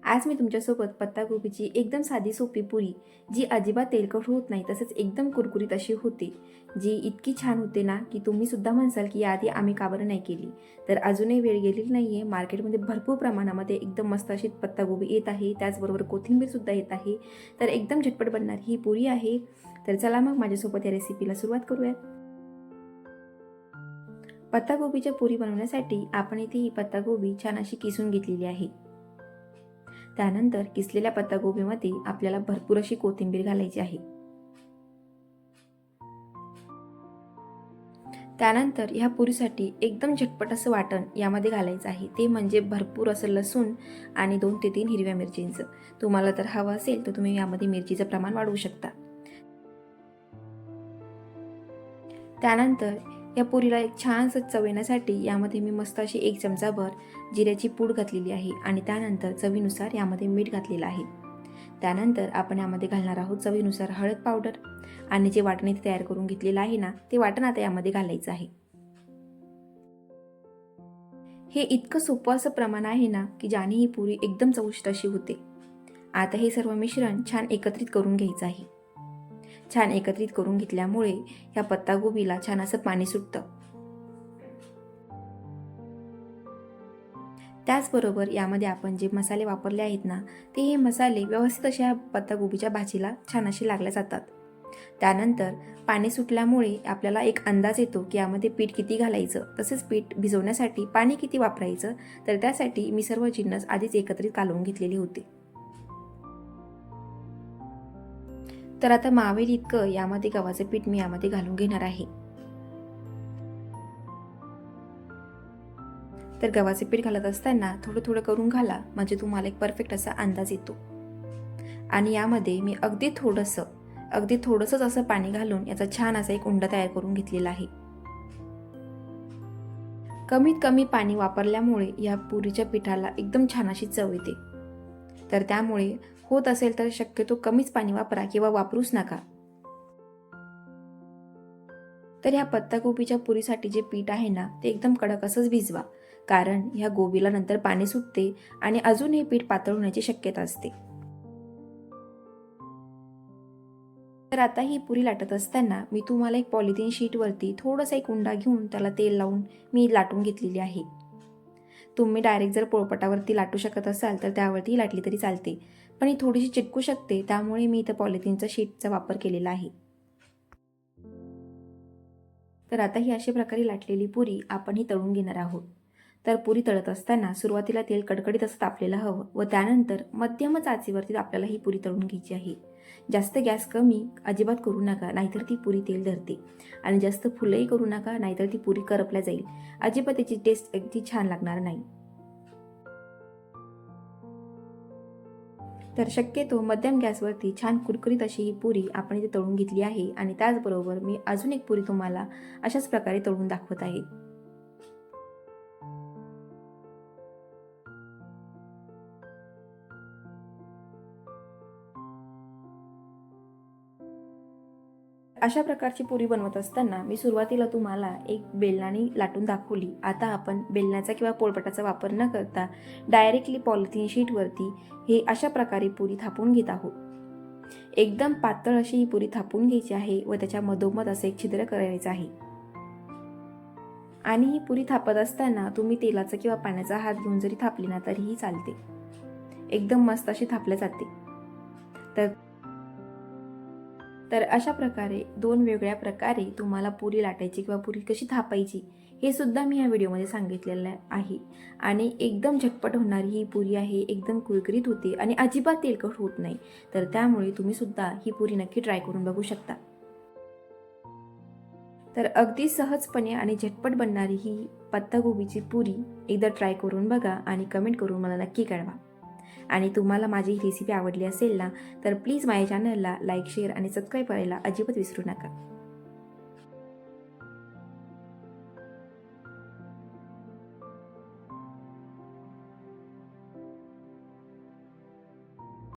आज मी तुमच्यासोबत पत्तागोबीची एकदम साधी सोपी पुरी, जी अजिबात तेलकट होत नाही तसेच एकदम कुरकुरीत अशी होते, जी इतकी छान होते ना की तुम्हीसुद्धा म्हणसाल की याआधी आम्ही का बरं नाही केली. तर अजूनही वेळ गेलेली नाही आहे. मार्केटमध्ये भरपूर प्रमाणामध्ये एकदम मस्त अशी पत्तागोबी येत आहे, त्याचबरोबर कोथिंबीरसुद्धा येत आहे. तर एकदम झटपट बनणारी ही पुरी आहे. तर चला मग माझ्यासोबत या रेसिपीला सुरुवात करूयात. पत्तागोबीच्या पुरी बनवण्यासाठी आपण इथे ही पत्तागोबी छान अशी किसून घेतलेली आहे. त्यानंतर किसलेल्या पत्तागोबीमध्ये आपल्याला भरपूर अशी कोथिंबीर घालायची आहे. त्यानंतर ह्या पुरीसाठी एकदम झटपट असं वाटण यामध्ये घालायचं आहे, ते म्हणजे भरपूर असं लसूण आणि 2 ते 3 हिरव्या मिरचींचं. तुम्हाला तर हवं असेल तर तुम्ही यामध्ये मिरचीचं प्रमाण वाढवू शकता. त्यानंतर या पुरीला एक छानसं चव येण्यासाठी यामध्ये मी मस्त अशी 1 चमचाभर जिऱ्याची पूड घातलेली आहे आणि त्यानंतर चवीनुसार यामध्ये मीठ घातलेलं आहे. त्यानंतर आपण यामध्ये घालणार आहोत चवीनुसार हळद पावडर आणि जे वाटण इथे तयार करून घेतलेलं आहे ना, ते वाटण आता यामध्ये घालायचं आहे. हे इतकं सोपं असं प्रमाण आहे ना की ज्याने ही पुरी एकदम चविष्ट अशी होते. आता हे सर्व मिश्रण छान एकत्रित करून घ्यायचं आहे. छान एकत्रित करून घेतल्यामुळे ह्या पत्तागोबीला छान असं पाणी सुटतं. त्याचबरोबर यामध्ये आपण जे मसाले वापरले आहेत ना, ते हे मसाले व्यवस्थित अशा पत्तागोबीच्या भाजीला छान असे लागले जातात. त्यानंतर पाणी सुटल्यामुळे आपल्याला एक अंदाज येतो की यामध्ये पीठ किती घालायचं, तसेच पीठ भिजवण्यासाठी पाणी किती वापरायचं. तर त्यासाठी मी सर्व जिन्नस आधीच एकत्रित कालवून घेतलेले होते. तर आता मावेल इतकं यामध्ये गव्हाचं पीठ मी यामध्ये घालून घेणार आहे. तर गव्हाचे पीठ घालत असताना थोडं थोडं करून घाला, म्हणजे तुम्हाला एक परफेक्ट असा अंदाज येतो. आणि यामध्ये मी अगदी थोडंसंच असं पाणी घालून याचा छान असा एक उंडा तयार करून घेतलेला आहे. कमीत कमी पाणी वापरल्यामुळे या पुरीच्या पिठाला एकदम छान अशी चव येते. तर त्यामुळे होत असेल तर शक्यतो कमीच पाणी वापरा किंवा वापरूच नका. तर ह्या पत्तागोबीच्या पुरीसाठी जे पीठ आहे ना, ते एकदम कडक असंच भिजवा, कारण ह्या गोबीला नंतर पाणी सुटते आणि अजून हे पीठ पातळ होण्याची शक्यता असते. तर आता ही पुरी लाटत असताना मी तुम्हाला एक पॉलिथिन शीटवरती थोडासा एक उंडा घेऊन त्याला तेल लावून मी लाटून घेतलेली आहे. तुम्ही डायरेक्ट जर पोळपाटावरती लाटू शकत असाल तर त्यावरती लाटली तरी चालते, पण ही थोडीशी चिटकू शकते, त्यामुळे मी इथं पॉलिथिनचा शीटचा वापर केलेला आहे. तर आता ही अशा प्रकारे लाटलेली पुरी आपण ही तळून घेणार आहोत. तर पुरी तळत असताना सुरुवातीला तेल कडकडीत असं तापलेलं हवं व त्यानंतर मध्यमच आचेवरती आपल्याला ही पुरी तळून घ्यायची आहे. जास्त गॅस कमी अजिबात करू नका, नाहीतर ती पुरी तेल धरते. आणि जास्त फुलंही करू नका, नाहीतर ती पुरी करपल्या जाईल. अजिबात त्याची टेस्ट अगदी छान लागणार नाही. तर शक्यतो मध्यम गॅसवरती छान कुरकुरीत अशी ही पुरी आपण इथे तळून घेतली आहे आणि त्याचबरोबर मी अजून एक पुरी तुम्हाला अशाच प्रकारे तळून दाखवत आहे. अशा प्रकारची पुरी बनवत असताना मी सुरुवातीला तुम्हाला एक बेलणाने लाटून दाखवली. आता आपण बेलण्याचा किंवा पोळपाटाचा वापर न करता डायरेक्टली पॉलिथिन शीटवरती हे अशा प्रकारे पुरी थापून घेत आहोत. एकदम पातळ अशी ही पुरी थापून घ्यायची आहे व त्याच्या मधोमध असं एक छिद्र करायचं आहे. आणि ही पुरी थापत असताना तुम्ही तेलाचा किंवा पाण्याचा हात घेऊन जरी थापली ना तरीही चालते. एकदम मस्त अशी थापल्या जाते. तर तर अशा प्रकारे 2 वेगळ्या प्रकारे तुम्हाला पुरी लाटायची किंवा पुरी कशी थापायची हे सुद्धा मी या व्हिडिओमध्ये सांगितलेलं आहे. आणि एकदम झटपट होणारी ही पुरी आहे, एकदम कुरकुरीत होते आणि अजिबात तेलकट होत नाही. तर त्यामुळे तुम्ही सुद्धा ही पुरी नक्की ट्राय करून बघू शकता. तर अगदी सहजपणे आणि झटपट बनणारी ही पत्तागोबीची पुरी एकदा ट्राय करून बघा आणि कमेंट करून मला नक्की कळवा. आणि तुम्हाला माझी ही रेसिपी आवडली असेल ना, तर प्लीज माझ्या चॅनलला लाईक, शेअर आणि सबस्क्राईब करायला अजिबात विसरू नका.